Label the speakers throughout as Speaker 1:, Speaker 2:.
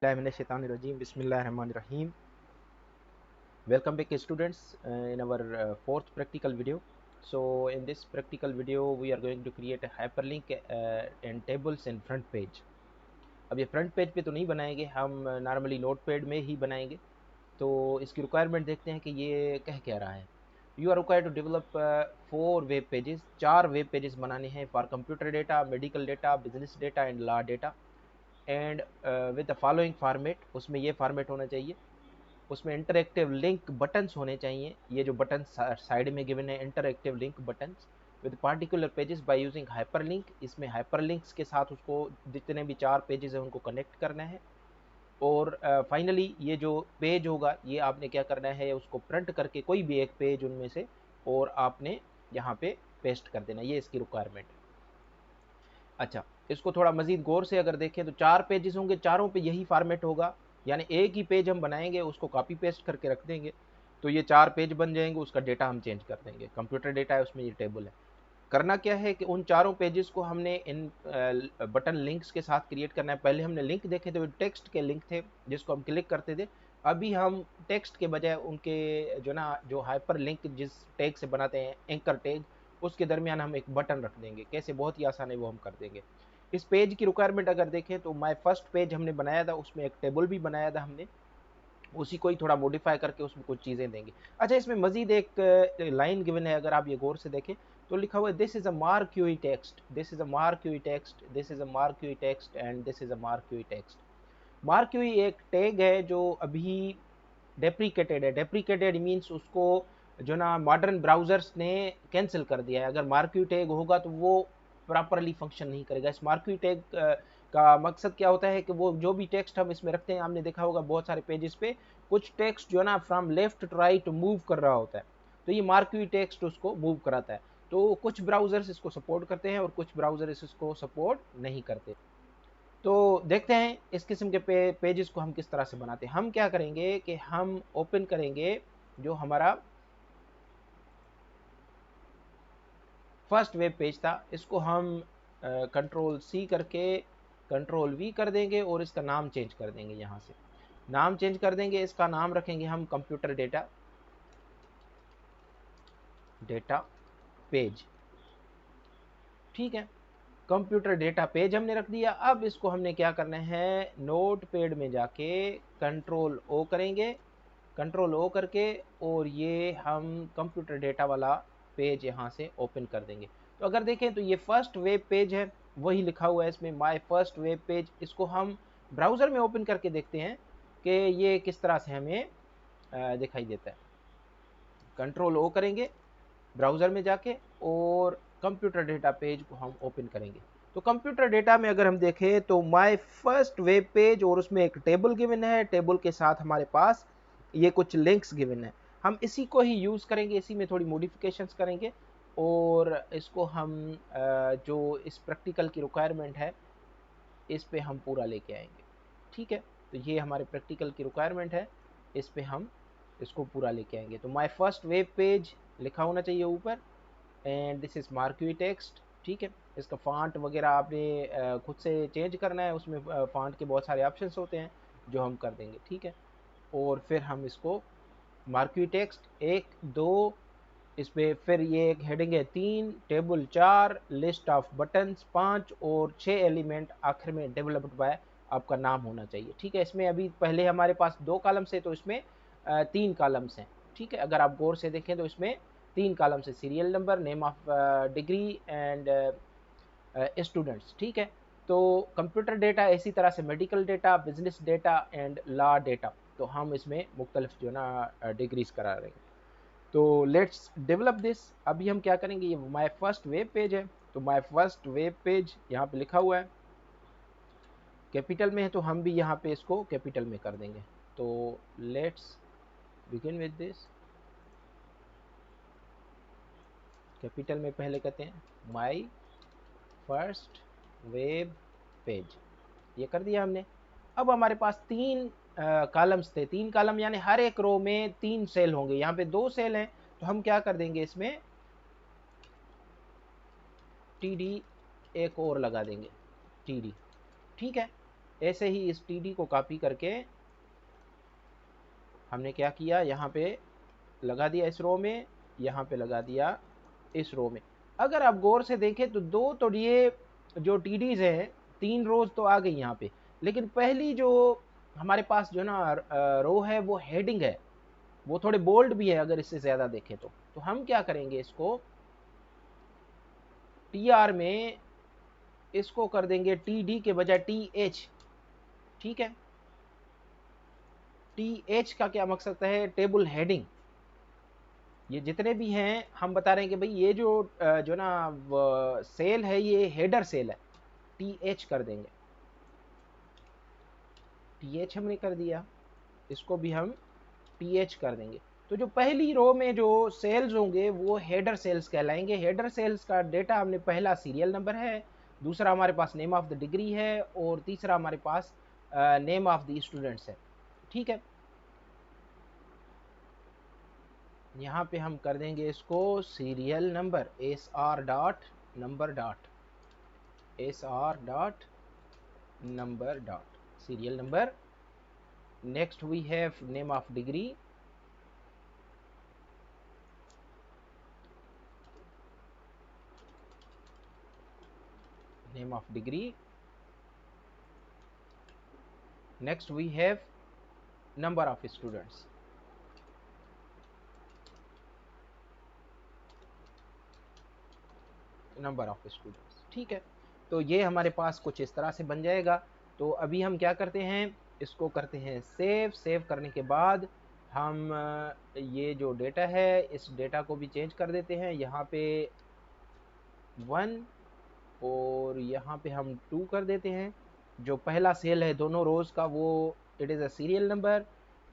Speaker 1: Bismillahirrahmanirrahim. Welcome back students in our fourth practical video. So in this practical video we are going to create a hyperlink and tables in front page. अब ये front page पे तो नहीं बनाएंगे, हम normally notepad में ही बनाएंगे। तो इसकी रिक्वायरमेंट देखते हैं कि ये कह रहा है। You are required to develop 4 web pages, 4 web pages बनाने हैं for computer data, medical data, business data and law data and with the following format. उसमें ये फॉर्मेट होना चाहिए, उसमें इंटरएक्टिव लिंक बटन्स होने चाहिए। ये जो बटन साइड में गिवन है, interactive link buttons with particular pages by using hyperlink. इसमें हाइपरलिंक्स के साथ उसको जितने भी 4 पेजेस हैं उनको कनेक्ट करना है। और फाइनली ये जो पेज होगा ये आपने क्या करना है, उसको प्रिंट करके कोई भी एक पेज उनमें से और आपने यहाँ पे पेस्ट कर देना। ये इसकी रिक्वायरमेंट है। अच्छा, इसको थोड़ा मजीद गौर से अगर देखें तो 4 पेजेस होंगे, चारों पे यही फॉर्मेट होगा, यानी एक ही पेज हम बनाएंगे, उसको कॉपी पेस्ट करके रख देंगे तो ये 4 पेज बन जाएंगे। उसका डेटा हम चेंज कर देंगे, कंप्यूटर डेटा है उसमें ये टेबल है। करना क्या है कि उन चारों पेजेस को हमने इन बटन लिंक्स के साथ क्रिएट करना है। पहले हमने लिंक देखे थे, टेक्स्ट के लिंक थे जिसको हम क्लिक करते थे। अभी हम टेक्स्ट के बजाय उनके जो हाइपर लिंक जिस टैग से बनाते हैं, एंकर टैग, उसके दरमियान हम एक बटन रख देंगे। कैसे, बहुत ही आसान है, वो हम कर देंगे। इस पेज की रिक्वायरमेंट अगर देखें तो माय फर्स्ट पेज हमने बनाया था, उसमें एक टेबल भी बनाया था हमने, उसी को ही थोड़ा मॉडिफाई करके उसमें कुछ चीज़ें देंगे। अच्छा, इसमें मजीद एक लाइन गिवन है, अगर आप ये गौर से देखें तो लिखा हुआ है this is a marquee text, this is a marquee text, this is a marquee text and this is a marquee text. Marquee एक टैग है जो अभी डेप्रिकेटेड है। डेप्रिकेटेड मीन्स उसको जो ना modern browsers ने cancel कर दिया है। अगर मार्क्यू टैग होगा तो वो प्रॉपरली फंक्शन नहीं करेगा। इस मार्क्यू टैग का मकसद क्या होता है कि वो जो भी टेक्स्ट हम इसमें रखते हैं, आपने देखा होगा बहुत सारे पेजेस पे कुछ टेक्स्ट जो है ना from left to right move कर रहा होता है, तो ये मार्क्यू टेक्स्ट उसको मूव कराता है। तो कुछ ब्राउजर्स इसको सपोर्ट करते हैं और कुछ ब्राउजर्स इसको सपोर्ट नहीं करते। तो देखते हैं इस किस्म के पेजेस को हम किस तरह से बनाते हैं। हम क्या करेंगे कि हम ओपन करेंगे जो हमारा फर्स्ट वेब पेज था, इसको हम कंट्रोल सी करके कंट्रोल वी कर देंगे और इसका नाम चेंज कर देंगे। यहाँ से नाम चेंज कर देंगे, इसका नाम रखेंगे हम कंप्यूटर डेटा डेटा पेज। ठीक है, कंप्यूटर डेटा पेज हमने रख दिया। अब इसको हमने क्या करना है, नोट पैड में जाके कंट्रोल ओ करेंगे, कंट्रोल ओ करके और ये हम कंप्यूटर डेटा वाला पेज यहाँ से ओपन कर देंगे। तो अगर देखें तो ये फर्स्ट वेब पेज है, वही लिखा हुआ है इसमें माय फर्स्ट वेब पेज। इसको हम ब्राउज़र में ओपन करके देखते हैं कि ये किस तरह से हमें दिखाई देता है। कंट्रोल ओ करेंगे ब्राउज़र में जाके और कंप्यूटर डेटा पेज को हम ओपन करेंगे। तो कंप्यूटर डेटा में अगर हम देखें तो माय फर्स्ट वेब पेज और उसमें एक टेबल गिवन है, टेबल के साथ हमारे पास ये कुछ लिंक्स गिवन है। हम इसी को ही यूज़ करेंगे, इसी में थोड़ी मॉडिफिकेशंस करेंगे और इसको हम जो इस प्रैक्टिकल की रिक्वायरमेंट है इस पे हम पूरा लेके आएंगे। ठीक है, तो ये हमारे प्रैक्टिकल की रिक्वायरमेंट है, इस पे हम इसको पूरा लेके आएंगे। तो माय फर्स्ट वेब पेज लिखा होना चाहिए ऊपर and this is marquee text. ठीक है, इसका फॉन्ट वगैरह आपने खुद से चेंज करना है, उसमें फॉन्ट के बहुत सारे ऑप्शंस होते हैं जो हम कर देंगे। ठीक है, और फिर हम इसको मार्क्यू टेक्स्ट 1 2, इस पे फिर ये एक हेडिंग है 3, टेबल 4, लिस्ट ऑफ बटन्स 5 और 6 एलिमेंट आखिर में डेवलप्ड बाय आपका नाम होना चाहिए। ठीक है, इसमें अभी पहले हमारे पास 2 कॉलम्स है तो इसमें 3 कॉलम्स हैं। ठीक है, अगर आप गौर से देखें तो इसमें 3 कॉलम्स है, serial number, name of degree and students. ठीक है, तो कंप्यूटर डेटा इसी तरह से medical data, business data and law data, तो हम इसमें मुख्तलिफ जो ना डिग्रीज करा रहे हैं। तो लेट्स डेवलप दिस। अभी हम क्या करेंगे, ये माय फर्स्ट वेब पेज है, तो माय फर्स्ट वेब पेज यहाँ पे लिखा हुआ है, कैपिटल में है, तो हम भी यहाँ पे इसको कैपिटल में कर देंगे। तो let's begin with this. Capital में पहले कहते हैं माय फर्स्ट वेब पेज, ये कर दिया हमने। अब हमारे पास 3 कॉलम्स थे, 3 कॉलम यानी हर एक रो में 3 सेल होंगे। यहाँ पे 2 सेल हैं तो हम क्या कर देंगे, इसमें टी डी एक और लगा देंगे, टी डी। ठीक है, ऐसे ही इस TD को कॉपी करके हमने क्या किया, यहाँ पे लगा दिया इस रो में, यहाँ पे लगा दिया इस रो में। अगर आप गौर से देखें तो दो तो ये जो TDs हैं 3 रोज तो आ गई यहाँ पे, लेकिन पहली जो हमारे पास जो ना रो है वो हेडिंग है, वो थोड़े बोल्ड भी है अगर इससे ज़्यादा देखें तो हम क्या करेंगे, इसको TR में इसको कर देंगे TD के बजाय TH। ठीक है, TH का क्या मकसद है, टेबल हेडिंग। ये जितने भी हैं हम बता रहे हैं कि भाई ये जो ना सेल है ये हेडर सेल है, TH कर देंगे। TH हमने कर दिया, इसको भी हम TH कर देंगे। तो जो पहली रो में जो सेल्स होंगे वो हेडर सेल्स कहलाएंगे। हेडर सेल्स का डेटा हमने पहला सीरियल नंबर है, दूसरा हमारे पास नेम ऑफ द डिग्री है, और तीसरा हमारे पास नेम ऑफ द स्टूडेंट्स है। ठीक है, यहाँ पे हम कर देंगे इसको serial number, SR dot number dot, SR dot number dot serial number. Next we have name of degree, name of degree. Next we have number of students, number of students। ठीक है, तो ये हमारे पास कुछ इस तरह से बन जाएगा। तो अभी हम क्या करते हैं, इसको करते हैं सेव। सेव करने के बाद हम ये जो डेटा है इस डेटा को भी चेंज कर देते हैं, यहाँ पे 1 और यहाँ पे हम 2 कर देते हैं। जो पहला सेल है दोनों रोज़ का वो it is a serial number,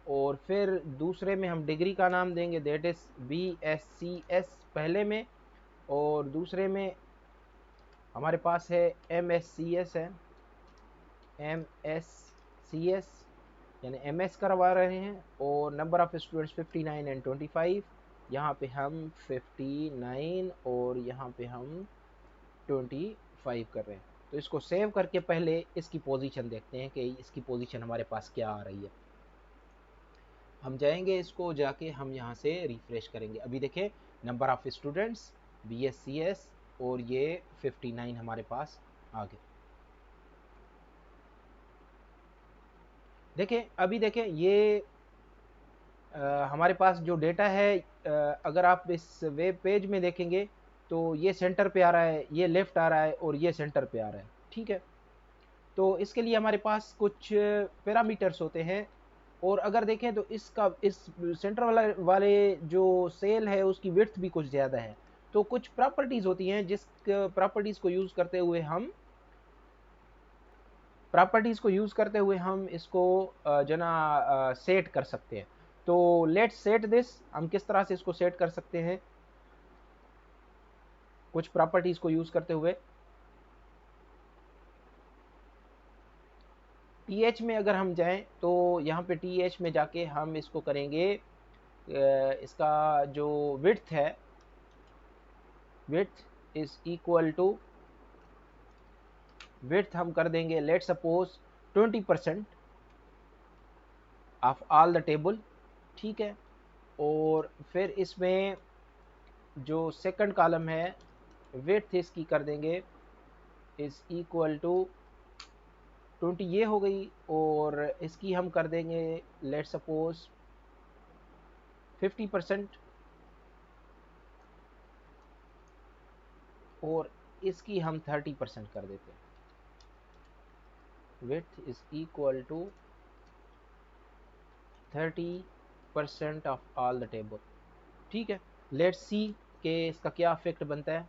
Speaker 1: और फिर दूसरे में हम डिग्री का नाम देंगे, दैट इज़ BSCS पहले में, और दूसरे में हमारे पास है MSCS है, MSCS यानी MS करवा रहे हैं। और नंबर ऑफ़ स्टूडेंट्स 59 एंड 25, यहाँ पे हम 59 और यहाँ पे हम 25 कर रहे हैं। तो इसको सेव करके पहले इसकी पोजीशन देखते हैं कि इसकी पोजीशन हमारे पास क्या आ रही है। हम जाएंगे, इसको जाके हम यहाँ से रिफ्रेश करेंगे। अभी देखें नंबर ऑफ़ स्टूडेंट्स BSCS और ये 59 हमारे पास आ गए। देखें, अभी देखें ये हमारे पास जो डेटा है, अगर आप इस वेब पेज में देखेंगे तो ये सेंटर पे आ रहा है, ये लेफ़्ट आ रहा है और ये सेंटर पे आ रहा है। ठीक है, तो इसके लिए हमारे पास कुछ पैरामीटर्स होते हैं, और अगर देखें तो इसका इस सेंटर वाले जो सेल है उसकी विड्थ भी कुछ ज़्यादा है। तो कुछ प्रॉपर्टीज़ होती हैं जिस प्रॉपर्टीज़ को यूज़ करते हुए हम इसको जो ना सेट कर सकते हैं। तो लेट्स सेट दिस, हम किस तरह से इसको सेट कर सकते हैं कुछ प्रॉपर्टीज़ को यूज़ करते हुए। TH में अगर हम जाएं तो यहाँ पे TH में जाके हम इसको करेंगे, इसका जो विड्थ है, width is equal to, width हम कर देंगे let suppose 20% of all the table. ठीक है, और फिर इसमें जो सेकंड कॉलम है विड्थ इसकी कर देंगे इज इक्वल टू 20, ये हो गई, और इसकी हम कर देंगे लेट सपोज 50%, और इसकी हम 30% कर देते हैं। width is equal to 30% of all the table। ठीक है, लेट्स सी कि इसका क्या इफेक्ट बनता है।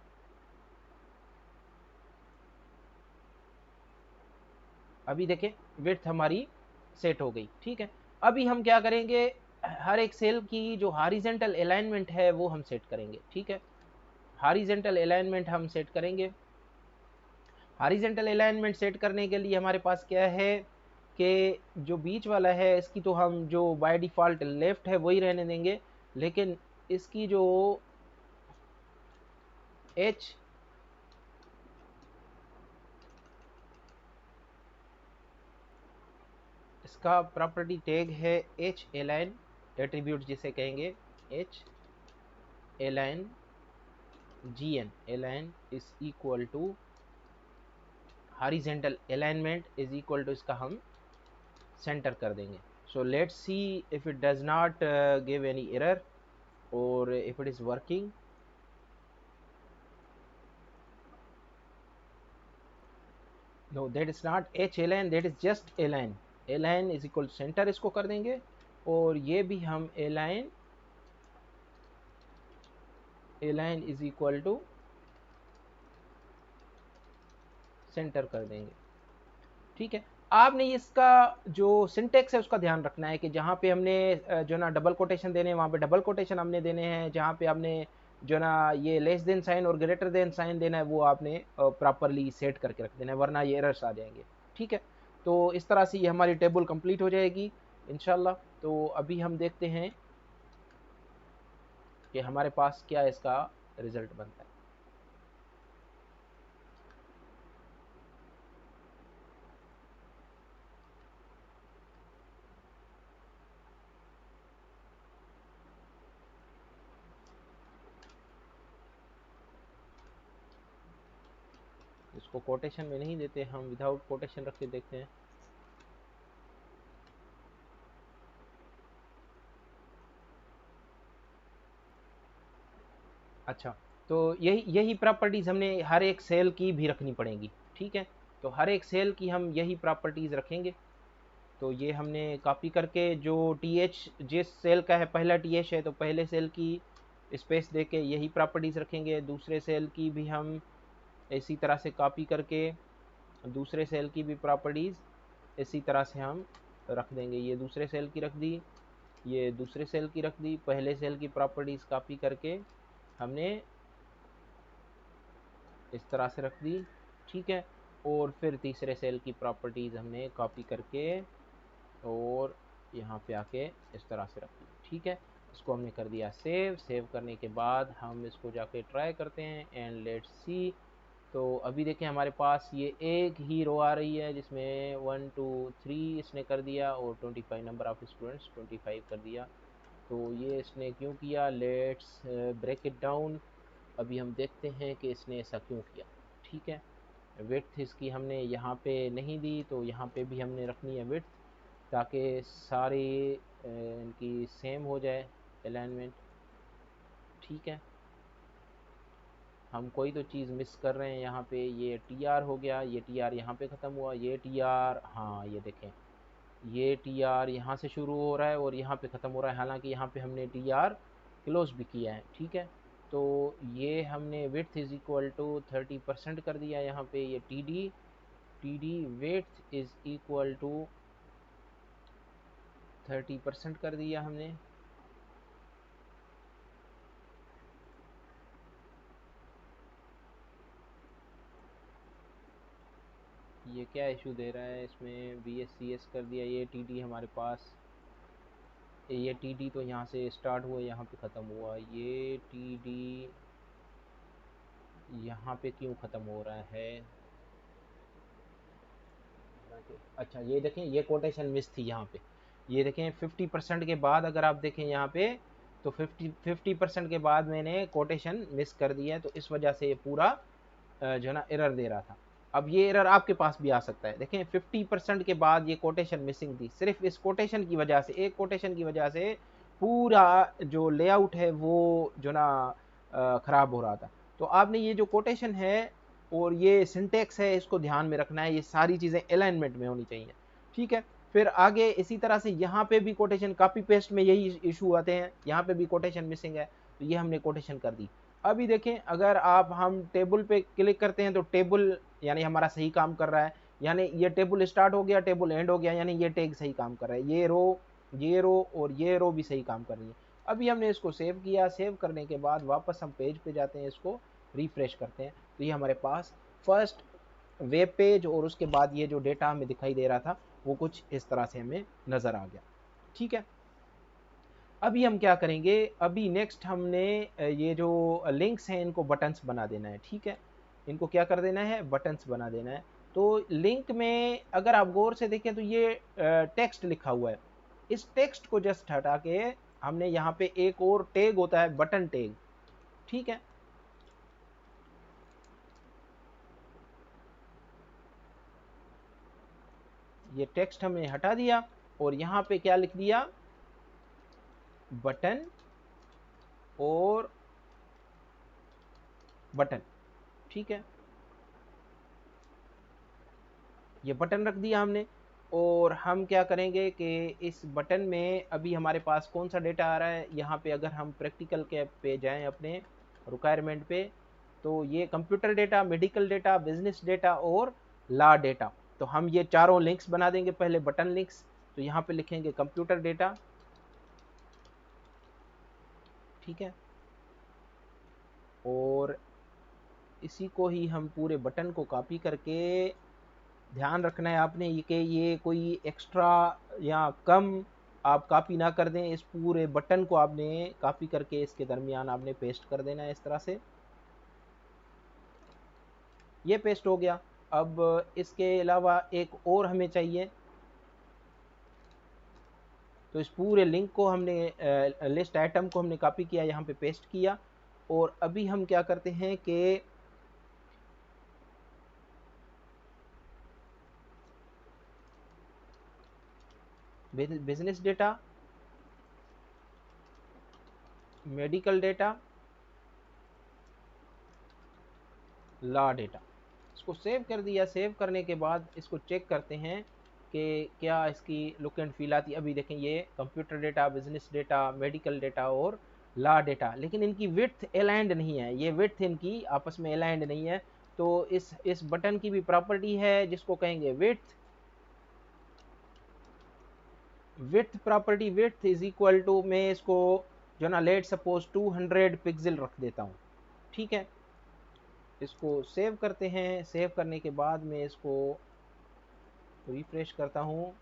Speaker 1: अभी देखें विड्थ हमारी सेट हो गई। ठीक है, अभी हम क्या करेंगे, हर एक सेल की जो हॉरिजॉन्टल अलाइनमेंट है वो हम सेट करेंगे। ठीक है, हॉरिजॉन्टल अलाइनमेंट हम सेट करेंगे। हॉरिजॉन्टल अलाइनमेंट सेट करने के लिए हमारे पास क्या है कि जो बीच वाला है इसकी तो हम जो बाय डिफ़ॉल्ट लेफ़्ट है वही रहने देंगे, लेकिन इसकी जो H, इसका प्रॉपर्टी टैग है एच अलाइन, एट्रीब्यूट जिसे कहेंगे एच अलाइन जी एन, align is equal to horizontal alignment is equal to इसका हम सेंटर कर देंगे. So let's see if it does not give any error और if it is working. No, that is not h align, that is just align. align is equal centre इसको कर देंगे और ये भी हम align is equal to centre कर देंगे. ठीक है. आपने इसका जो सिंटेक्स है उसका ध्यान रखना है कि जहाँ पे हमने जो ना डबल कोटेशन देने हैं वहाँ पे डबल कोटेशन हमने देने हैं, जहाँ पे आपने जो ना ये लेस देन साइन और ग्रेटर देन साइन देना है वो आपने प्रॉपरली सेट करके रख देना है, वरना ये एरर्स आ जाएंगे. ठीक है. तो इस तरह से ये हमारी टेबल कंप्लीट हो जाएगी इंशाल्लाह. तो अभी हम देखते हैं कि हमारे पास क्या इसका रिजल्ट बनता है. इसको कोटेशन में नहीं देते, हम विदाउट कोटेशन रख के देखते हैं. अच्छा, तो यही प्रॉपर्टीज़ हमने हर एक सेल की भी रखनी पड़ेंगी. ठीक है. तो हर एक सेल की हम यही प्रॉपर्टीज़ रखेंगे. तो ये हमने कॉपी करके जो टी एच जिस सेल का है पहला टी एच है तो पहले सेल की स्पेस दे के यही प्रॉपर्टीज़ रखेंगे. दूसरे सेल की भी हम इसी तरह से कॉपी करके दूसरे सेल की भी प्रॉपर्टीज़ इसी तरह से हम रख देंगे. ये दूसरे सेल की रख दी, ये दूसरे सेल की रख दी, पहले सेल की प्रॉपर्टीज़ कॉपी करके हमने इस तरह से रख दी. ठीक है. और फिर तीसरे सेल की प्रॉपर्टीज़ हमने कॉपी करके और यहाँ पे आके इस तरह से रख दी. ठीक है. इसको हमने कर दिया सेव. सेव करने के बाद हम इसको जाके ट्राई करते हैं एंड लेट्स सी. तो अभी देखें हमारे पास ये एक ही रो आ रही है जिसमें 1 2 3 इसने कर दिया और 25 नंबर ऑफ स्टूडेंट्स 25 कर दिया. तो ये इसने क्यों किया, लेट्स ब्रेक इट डाउन. अभी हम देखते हैं कि इसने ऐसा क्यों किया. ठीक है. विड्थ इसकी हमने यहाँ पे नहीं दी तो यहाँ पे भी हमने रखनी है विड्थ ताकि सारी इनकी सेम हो जाए अलाइनमेंट. ठीक है. हम कोई तो चीज़ मिस कर रहे हैं यहाँ पे. ये टी आर हो गया, ये टी आर यहाँ पे ख़त्म हुआ, ये टी आर, हाँ ये देखें ये टी आर यहाँ से शुरू हो रहा है और यहाँ पे ख़त्म हो रहा है, हालांकि यहाँ पे हमने टी आर क्लोज भी किया है. ठीक है. तो ये हमने विड्थ इज़ इक्वल टू 30% कर दिया यहाँ पे. ये T D width is equal to 30% कर दिया हमने. ये क्या इशू दे रहा है इसमें, बी एस सी एस कर दिया. ये टी डी हमारे पास, ये टी डी तो यहाँ से स्टार्ट हुआ यहाँ पे ख़त्म हुआ. ये टी डी यहाँ पे क्यों ख़त्म हो रहा है. अच्छा ये देखें ये कोटेशन मिस थी यहाँ पे. ये देखें 50% के बाद अगर आप देखें यहाँ पे तो 50% के बाद मैंने कोटेशन मिस कर दिया है. तो इस वजह से ये पूरा जो है ना एरर दे रहा था. अब ये एरर आपके पास भी आ सकता है. देखें 50% के बाद ये कोटेशन मिसिंग थी. सिर्फ इस कोटेशन की वजह से, एक कोटेशन की वजह से पूरा जो लेआउट है वो जो ना ख़राब हो रहा था. तो आपने ये जो कोटेशन है और ये सिंटेक्स है इसको ध्यान में रखना है. ये सारी चीज़ें अलाइनमेंट में होनी चाहिए. ठीक है. फिर आगे इसी तरह से यहाँ पे भी कोटेशन कॉपी पेस्ट में यही इशू आते हैं. यहाँ पे भी कोटेशन मिसिंग है तो ये हमने कोटेशन कर दी. अभी देखें अगर आप हम टेबल पे क्लिक करते हैं तो टेबल यानी हमारा सही काम कर रहा है. यानी ये टेबल स्टार्ट हो गया, टेबल एंड हो गया, यानी ये टैग सही काम कर रहा है. ये रो और ये रो भी सही काम कर रही है. अभी हमने इसको सेव किया. सेव करने के बाद वापस हम पेज पे जाते हैं, इसको रिफ्रेश करते हैं तो ये हमारे पास फर्स्ट वेब पेज और उसके बाद ये जो डेटा हमें दिखाई दे रहा था वो कुछ इस तरह से हमें नज़र आ गया. ठीक है. अभी हम क्या करेंगे, अभी नेक्स्ट हमने ये जो लिंक्स हैं इनको बटन्स बना देना है. ठीक है. इनको क्या कर देना है, बटन्स बना देना है. तो लिंक में अगर आप गौर से देखें तो ये टेक्स्ट लिखा हुआ है, इस टेक्स्ट को जस्ट हटा के हमने यहाँ पे एक और टैग होता है बटन टैग, ठीक है। ये टेक्स्ट हमने हटा दिया और यहाँ पे क्या लिख दिया, बटन और बटन, ठीक है। ये बटन रख दिया हमने। और हम क्या करेंगे कि इस बटन में अभी हमारे पास कौन सा डेटा आ रहा है, यहाँ पे अगर हम प्रैक्टिकल के पे जाएं अपने रिक्वायरमेंट पे, तो ये computer data, medical data, business data और लॉ डेटा। तो हम ये चारों लिंक्स बना देंगे, पहले बटन लिंक्स। तो यहाँ पे लिखेंगे कंप्यूटर डेटा, ठीक है। और इसी को ही हम पूरे बटन को कॉपी करके, ध्यान रखना है आपने ये कि ये कोई एक्स्ट्रा या कम आप कॉपी ना कर दें, इस पूरे बटन को आपने कॉपी करके इसके दरमियान आपने पेस्ट कर देना है इस तरह से। ये पेस्ट हो गया। अब इसके अलावा एक और हमें चाहिए, तो इस पूरे लिंक को हमने लिस्ट आइटम को हमने कॉपी किया, यहाँ पे पेस्ट किया। और अभी हम क्या करते हैं कि business data, medical data, law data, इसको सेव कर दिया। सेव करने के बाद इसको चेक करते हैं कि क्या इसकी लुक एंड फील आती है। अभी देखें ये computer data, business data, medical data और लॉ डेटा, लेकिन इनकी विड्थ अलाइंड नहीं है, ये विड्थ इनकी आपस में अलाइंड नहीं है। तो इस बटन की भी प्रॉपर्टी है जिसको कहेंगे width. Width property, width is equal to, मैं इसको जो ना लेट सपोज 200 पिक्सल रख देता हूँ, ठीक है। इसको सेव करते हैं। सेव करने के बाद मैं इसको रिफ्रेश करता हूँ।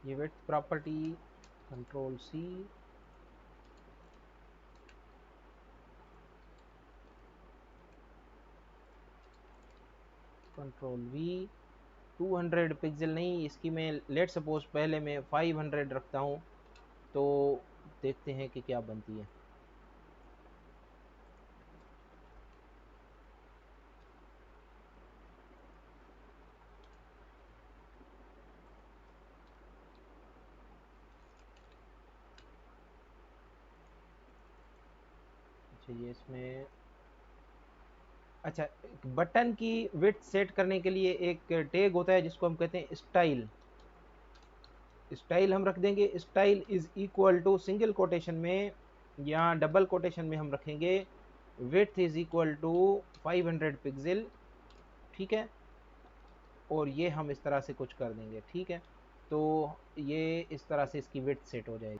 Speaker 1: ये width property, control C, control V. 200 pixel नहीं, इसकी मैं लेट सपोज पहले मैं 500 रखता हूँ, तो देखते हैं कि क्या बनती है। अच्छा ये इसमें, अच्छा बटन की विड्थ सेट करने के लिए एक टैग होता है जिसको हम कहते हैं स्टाइल। स्टाइल हम रख देंगे, style is equal to single quotation में या डबल कोटेशन में हम रखेंगे width is equal to 500 pixel, ठीक है। और ये हम इस तरह से कुछ कर देंगे, ठीक है। तो ये इस तरह से इसकी विड्थ सेट हो जाएगी।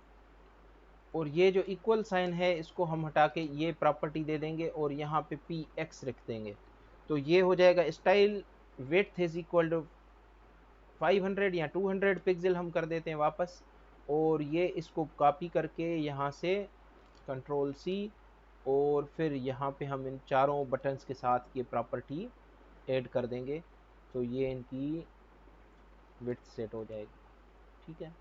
Speaker 1: और ये जो इक्वल साइन है इसको हम हटा के ये प्रॉपर्टी दे देंगे और यहाँ पे पी एक्स रख देंगे। तो ये हो जाएगा style width is equal to 500 या 200 पिक्सल हम कर देते हैं वापस। और ये इसको कॉपी करके यहाँ से कंट्रोल सी, और फिर यहाँ पे हम इन चारों बटन्स के साथ ये प्रॉपर्टी ऐड कर देंगे। तो ये इनकी विड्थ सेट हो जाएगी, ठीक है।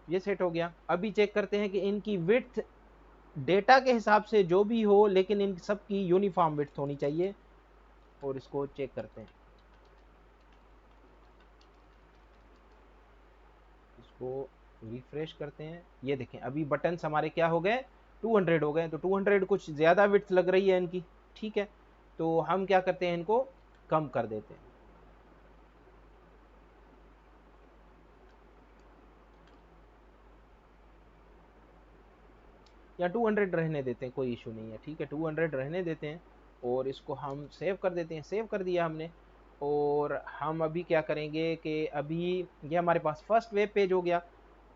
Speaker 1: ये सेट हो गया। अभी चेक करते हैं कि इनकी विड्थ डेटा के हिसाब से जो भी हो, लेकिन इन सब की यूनिफॉर्म विड्थ होनी चाहिए। और इसको चेक करते हैं, इसको रिफ्रेश करते हैं। ये देखें अभी बटन्स हमारे क्या हो गए, 200 हो गए। तो 200 कुछ ज़्यादा विड्थ लग रही है इनकी, ठीक है। तो हम क्या करते हैं, इनको कम कर देते हैं, या 200 रहने देते हैं, कोई इशू नहीं है, ठीक है। 200 रहने देते हैं और इसको हम सेव कर देते हैं। सेव कर दिया हमने। और हम अभी क्या करेंगे कि अभी ये हमारे पास फर्स्ट वेब पेज हो गया।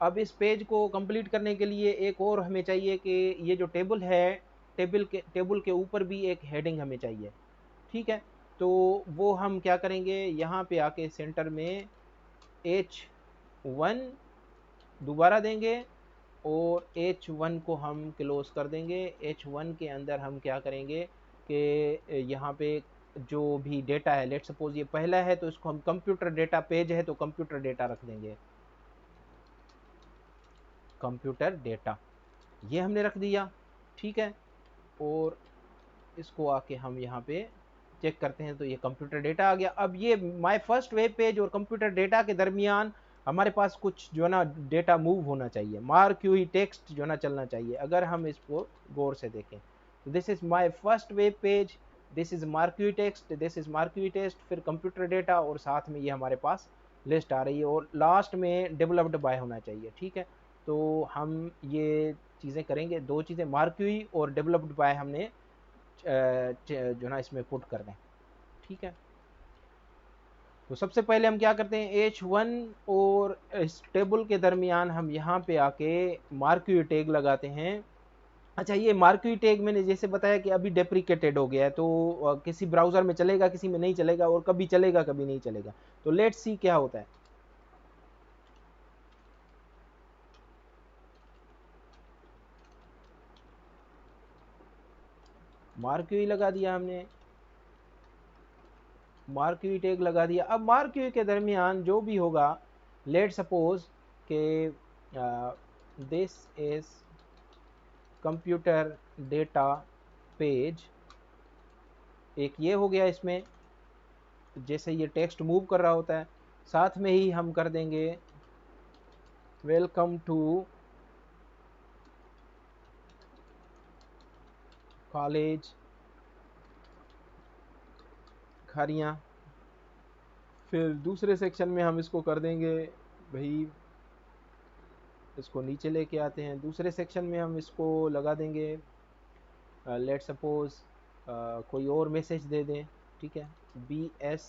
Speaker 1: अब इस पेज को कंप्लीट करने के लिए एक और हमें चाहिए कि ये जो टेबल है, टेबल के ऊपर भी एक हेडिंग हमें चाहिए। ठीक है, तो वो हम क्या करेंगे, यहाँ पे आके सेंटर में H1 दोबारा देंगे और H1 को हम क्लोज कर देंगे। H1 के अंदर हम क्या करेंगे कि यहाँ पे जो भी डेटा है, लेट सपोज ये पहला है तो इसको हम कंप्यूटर डेटा पेज है तो कंप्यूटर डेटा रख देंगे, कंप्यूटर डेटा, ये हमने रख दिया। ठीक है, और इसको आके हम यहाँ पे चेक करते हैं तो ये कंप्यूटर डेटा आ गया। अब ये माय फर्स्ट वेब पेज और कंप्यूटर डेटा के दरमियान हमारे पास कुछ जो है ना डेटा मूव होना चाहिए, मार्क्यूई टेक्स्ट जो है ना चलना चाहिए। अगर हम इसको गौर से देखें तो this is my first web page, this is marquee text, this is marquee text, फिर कंप्यूटर डेटा और साथ में ये हमारे पास लिस्ट आ रही है और लास्ट में डेवलप्ड बाय होना चाहिए। ठीक है, तो हम ये चीज़ें करेंगे, दो चीज़ें मार्क्यूई और डेवलप्ड बाय हमने जो ना इसमें पुट कर दें। ठीक है, तो सबसे पहले हम क्या करते हैं, H1 और इस टेबल के दरमियान हम यहाँ पे आके मार्क्यूई टैग लगाते हैं। अच्छा, ये मार्क्यूई टैग मैंने जैसे बताया कि अभी डेप्रिकेटेड हो गया है, तो किसी ब्राउज़र में चलेगा, किसी में नहीं चलेगा, और कभी चलेगा कभी नहीं चलेगा। तो लेट्स सी क्या होता है। मार्क्यूई लगा दिया हमने, मार्क्यूई टैग लगा दिया। अब मार्क्यूई के दरमियान जो भी होगा, लेट सपोज के this is computer data page, एक ये हो गया। इसमें जैसे ये टेक्स्ट मूव कर रहा होता है, साथ में ही हम कर देंगे वेलकम टू कॉलेज खारियाँ। फिर दूसरे सेक्शन में हम इसको कर देंगे भाई, इसको नीचे लेके आते हैं, दूसरे सेक्शन में हम इसको लगा देंगे लेट सपोज कोई और मैसेज दे दें। ठीक है, BS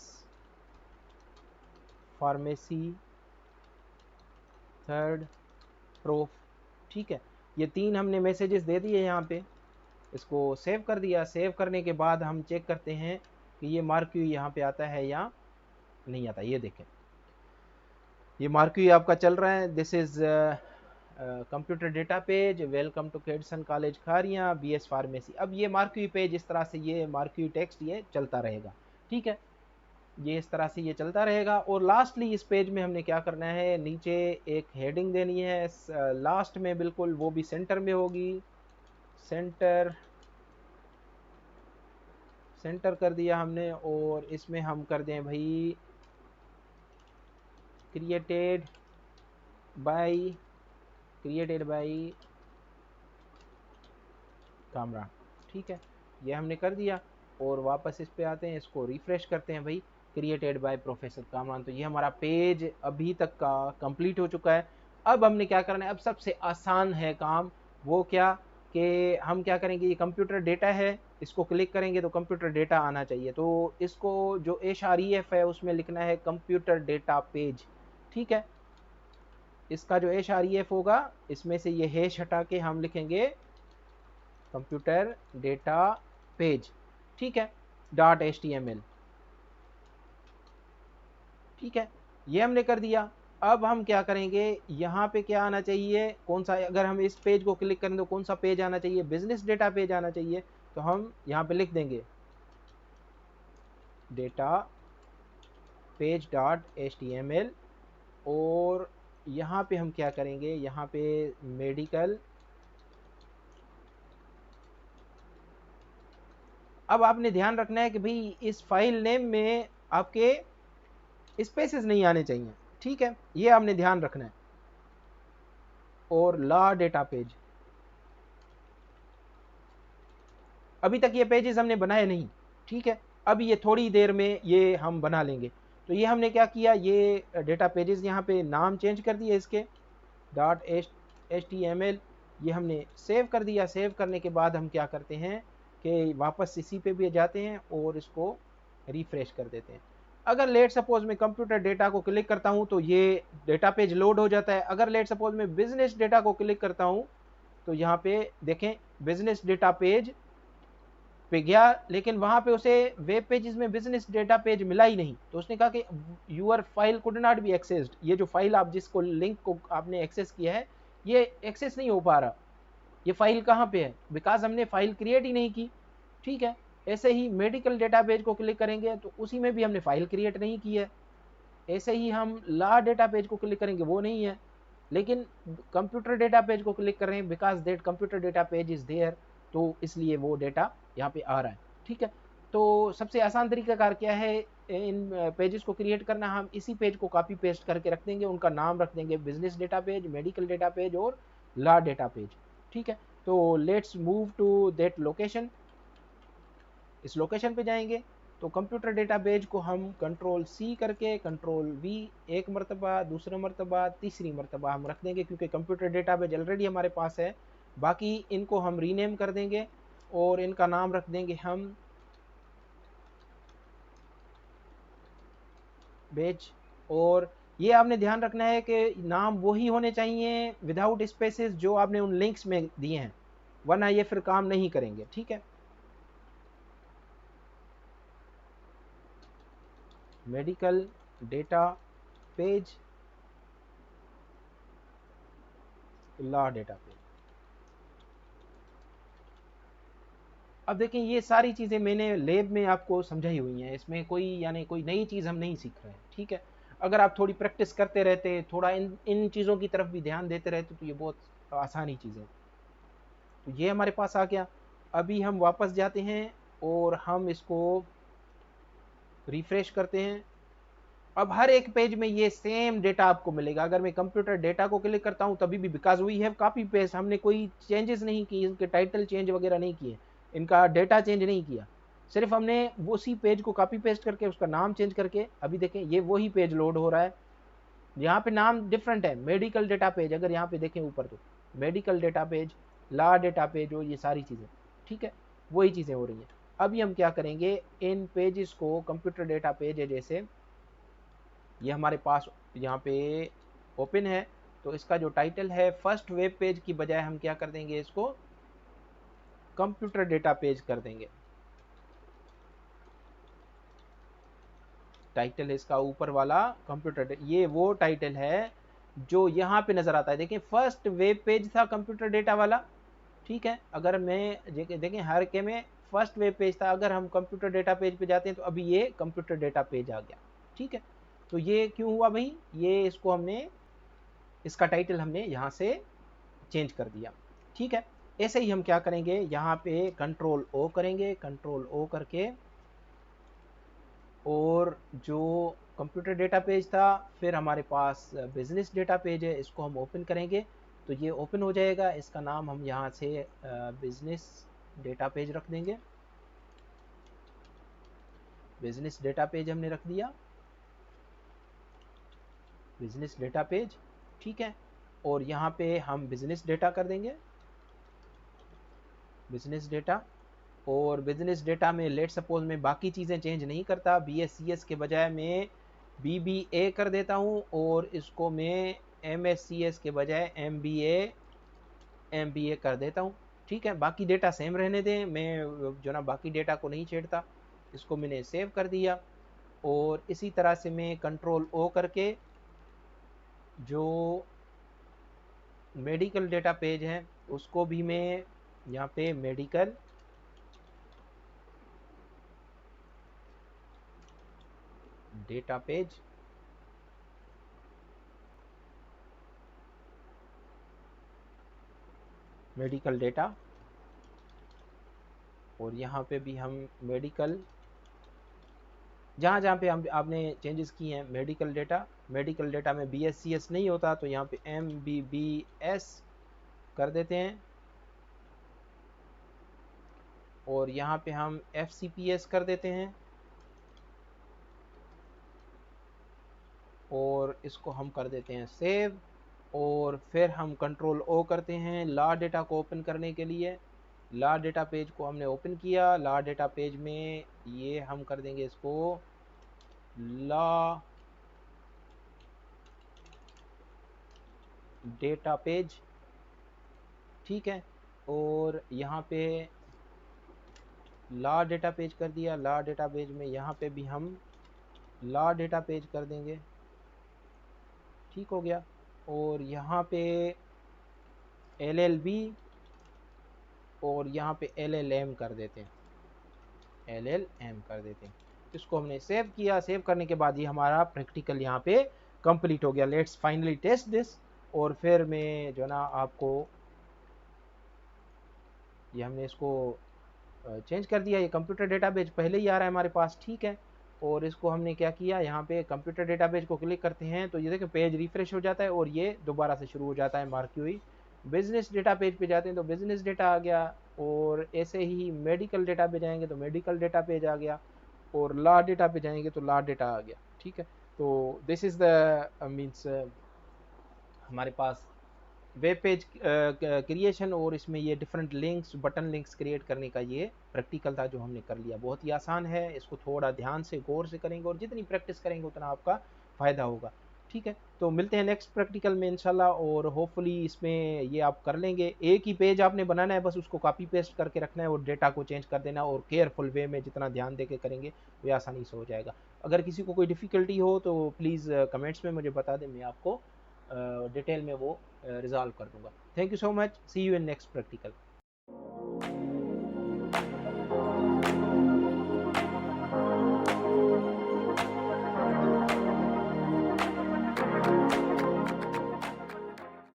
Speaker 1: फार्मेसी थर्ड प्रोफ। ठीक है, ये तीन हमने मैसेजेस दे दिए यहाँ पे, इसको सेव कर दिया। सेव करने के बाद हम चेक करते हैं कि ये मार्क्यूई यहाँ पे आता है या नहीं आता। ये देखें, ये मार्क्यूई आपका चल रहा है, this is computer data page, welcome to Kedson college Kharian, BS pharmacy. अब ये मार्क्यूई पेज इस तरह से, ये मार्क्यूई टेक्स्ट ये चलता रहेगा। ठीक है, ये इस तरह से ये चलता रहेगा। और लास्टली इस पेज में हमने क्या करना है, नीचे एक हेडिंग देनी है लास्ट में बिल्कुल, वो भी सेंटर में होगी। सेंटर कर दिया हमने, और इसमें हम कर दें भाई क्रिएटेड बाय कामरा। ठीक है, ये हमने कर दिया। और वापस इस पे आते हैं, इसको रिफ्रेश करते हैं भाई, क्रिएटेड बाय प्रोफेसर कामरान। तो ये हमारा पेज अभी तक का कंप्लीट हो चुका है। अब हमने क्या करना है, अब सबसे आसान है काम, वो क्या कि हम क्या करेंगे, ये कंप्यूटर डेटा है, इसको क्लिक करेंगे तो कंप्यूटर डेटा आना चाहिए। तो इसको जो HREF है उसमें लिखना है कंप्यूटर डेटा पेज। ठीक है, इसका जो HREF होगा, इसमें से ये हैश हटा के हम लिखेंगे कंप्यूटर डेटा पेज। ठीक है, .html। ठीक है, ये हमने कर दिया। अब हम क्या करेंगे, यहाँ पे क्या आना चाहिए, कौन सा, अगर हम इस पेज को क्लिक करें तो कौन सा पेज आना चाहिए, बिजनेस डेटा पेज आना चाहिए। तो हम यहाँ पे लिख देंगे डेटा पेज .html। और यहाँ पे हम क्या करेंगे, यहाँ पे मेडिकल। अब आपने ध्यान रखना है कि भाई इस फाइल नेम में आपके स्पेसेस नहीं आने चाहिए। ठीक है, ये आपने ध्यान रखना है। और ला डेटा पेज, अभी तक ये पेजेस हमने बनाए नहीं। ठीक है, अब ये थोड़ी देर में ये हम बना लेंगे। तो ये हमने क्या किया, ये डेटा पेजेस यहाँ पे नाम चेंज कर दिए इसके .html, ये हमने सेव कर दिया। सेव करने के बाद हम क्या करते हैं कि वापस इसी पे भी जाते हैं और इसको रिफ्रेश कर देते हैं। अगर लेट सपोज मैं कंप्यूटर डेटा को क्लिक करता हूं तो ये डेटा पेज लोड हो जाता है। अगर लेट सपोज मैं बिजनेस डेटा को क्लिक करता हूं तो यहाँ पे देखें बिजनेस डेटा पेज पे गया, लेकिन वहां पे उसे वेब पेजेस में बिजनेस डेटा पेज मिला ही नहीं। तो उसने कहा कि your file could not be accessed, ये जो फाइल आप जिसको लिंक को आपने एक्सेस किया है ये एक्सेस नहीं हो पा रहा, ये फाइल कहाँ पे है, बिकॉज हमने फाइल क्रिएट ही नहीं की। ठीक है, ऐसे ही मेडिकल डेटाबेस को क्लिक करेंगे तो उसी में भी हमने फाइल क्रिएट नहीं की है। ऐसे ही हम लॉ डेटाबेस को क्लिक करेंगे, वो नहीं है, लेकिन कंप्यूटर डेटाबेस को क्लिक कर रहे हैं because that computer database is there, तो इसलिए वो डेटा यहाँ पे आ रहा है। ठीक है, तो सबसे आसान तरीकाकार क्या है इन पेजेस को क्रिएट करना, हम इसी पेज को कॉपी पेस्ट करके रख देंगे, उनका नाम रख देंगे business data page, medical data page और लॉ डेटा पेज। ठीक है, तो let's move to that location. इस लोकेशन पे जाएंगे तो कंप्यूटर डेटाबेस को हम कंट्रोल सी करके कंट्रोल वी एक मरतबा, दूसरा मरतबा, तीसरी मरतबा हम रख देंगे, क्योंकि कंप्यूटर डेटाबेस ऑलरेडी हमारे पास है। बाकी इनको हम रीनेम कर देंगे और इनका नाम रख देंगे हम बेज। और ये आपने ध्यान रखना है कि नाम वही होने चाहिए विदाउट स्पेसेस जो आपने उन लिंक्स में दिए हैं, वरना ये फिर काम नहीं करेंगे। ठीक है, medical data page, law data page. अब देखें ये सारी चीज़ें मैंने लैब में आपको समझाई हुई हैं, इसमें कोई यानी कोई नई चीज़ हम नहीं सीख रहे हैं। ठीक है, अगर आप थोड़ी प्रैक्टिस करते रहते, थोड़ा इन इन चीज़ों की तरफ भी ध्यान देते रहते तो ये बहुत आसानी चीज़ है। तो ये हमारे पास आ गया। अभी हम वापस जाते हैं और हम इसको रिफ्रेश करते हैं। अब हर एक पेज में ये सेम डेटा आपको मिलेगा। अगर मैं कंप्यूटर डेटा को क्लिक करता हूँ तभी भी because we have copy paste, हमने कोई चेंजेस नहीं किए, इनके टाइटल चेंज वगैरह नहीं किए, इनका डेटा चेंज नहीं किया, सिर्फ हमने उसी पेज को कॉपी पेस्ट करके उसका नाम चेंज करके, अभी देखें ये वही पेज लोड हो रहा है। यहाँ पे नाम डिफरेंट है, मेडिकल डेटा पेज, अगर यहाँ पे देखें ऊपर तो medical data page, law data page और ये सारी चीज़ें। ठीक है, वही चीज़ें हो रही हैं। अभी हम क्या करेंगे, इन पेजेस को कंप्यूटर डेटा पेज है जैसे ये हमारे पास यहाँ पे ओपन है, तो इसका जो टाइटल है फर्स्ट वेब पेज की बजाय हम क्या कर देंगे, इसको कंप्यूटर डेटा पेज कर देंगे। टाइटल है इसका ऊपर वाला कंप्यूटर, ये वो टाइटल है जो यहाँ पे नजर आता है। देखिए फर्स्ट वेब पेज था कंप्यूटर डेटा वाला। ठीक है, अगर मैं देखें हर के में फर्स्ट वेब पेज था, अगर हम कंप्यूटर डेटा पेज पे जाते हैं तो अभी ये कंप्यूटर डेटा पेज आ गया। ठीक है, तो ये क्यों हुआ भाई, ये इसको हमने इसका टाइटल हमने यहाँ से चेंज कर दिया। ठीक है, ऐसे ही हम क्या करेंगे, यहाँ पे कंट्रोल ओ करेंगे, कंट्रोल ओ करके और जो कंप्यूटर डेटा पेज था फिर हमारे पास बिजनेस डेटा पेज है, इसको हम ओपन करेंगे तो ये ओपन हो जाएगा। इसका नाम हम यहाँ से बिजनेस डेटा पेज रख देंगे, बिजनेस डेटा पेज हमने रख दिया, बिजनेस डेटा पेज। ठीक है, और यहाँ पे हम बिजनेस डेटा कर देंगे, बिजनेस डेटा। और बिजनेस डेटा में लेट सपोज मैं बाकी चीज़ें चेंज नहीं करता, BScs के बजाय मैं BBA कर देता हूँ और इसको मैं MScs के बजाय MBA कर देता हूँ। ठीक है, बाकी डेटा सेम रहने दें, मैं जो ना बाकी डेटा को नहीं छेड़ता। इसको मैंने सेव कर दिया और इसी तरह से मैं कंट्रोल O करके जो मेडिकल डेटा पेज है उसको भी मैं यहाँ पे medical data page, medical data, और यहाँ पे भी हम मेडिकल, जहाँ जहाँ पे हम आपने चेंजेस किए हैं मेडिकल डेटा, मेडिकल डेटा में BScs नहीं होता तो यहाँ पे MBBS कर देते हैं और यहाँ पे हम FCPS कर देते हैं और इसको हम कर देते हैं सेव। और फिर हम कंट्रोल O करते हैं लॉ डेटा को ओपन करने के लिए। लॉ डेटा पेज को हमने ओपन किया, लॉ डेटा पेज में ये हम कर देंगे इसको लॉ डेटा पेज, ठीक है। और यहाँ पे लॉ डेटा पेज कर दिया। लॉ डेटा पेज में यहाँ पे भी हम लॉ डेटा पेज कर देंगे, ठीक हो गया। और यहाँ पे LLB और यहाँ पे LLM कर देते हैं, LLM कर देते हैं। इसको हमने सेव किया। सेव करने के बाद ये हमारा प्रैक्टिकल यहाँ पे कंप्लीट हो गया। Let's finally test this. और फिर मैं जो ना आपको, ये हमने इसको चेंज कर दिया। ये कंप्यूटर डेटाबेस पहले ही आ रहा है हमारे पास, ठीक है। और इसको हमने क्या किया, यहाँ पे कंप्यूटर डेटाबेस को क्लिक करते हैं तो ये देखिए पेज रिफ्रेश हो जाता है और ये दोबारा से शुरू हो जाता है मार्की हुई। बिजनेस डेटा पेज पे जाते हैं तो बिजनेस डेटा आ गया। और ऐसे ही मेडिकल डेटा पे जाएंगे तो मेडिकल डेटा पेज आ गया। और लॉ डेटा पे जाएंगे तो लॉ डेटा आ गया, ठीक है। तो दिस इज़ द मीन्स हमारे पास वेब पेज क्रिएशन और इसमें ये different links, button links create करने का ये प्रैक्टिकल था जो हमने कर लिया। बहुत ही आसान है, इसको थोड़ा ध्यान से गौर से करेंगे और जितनी प्रैक्टिस करेंगे उतना आपका फ़ायदा होगा, ठीक है। तो मिलते हैं नेक्स्ट प्रैक्टिकल में इंशाल्लाह। और होपफुली इसमें ये आप कर लेंगे। एक ही पेज आपने बनाना है, बस उसको कॉपी पेस्ट करके रखना है और डेटा को चेंज कर देना। और केयरफुल वे में जितना ध्यान दे के करेंगे वो आसानी से हो जाएगा। अगर किसी को कोई डिफ़िकल्टी हो तो प्लीज़ कमेंट्स में मुझे बता दें, मैं आपको डिटेल में वो रिजॉल्व कर दूंगा। Thank you so much, see you in next practical.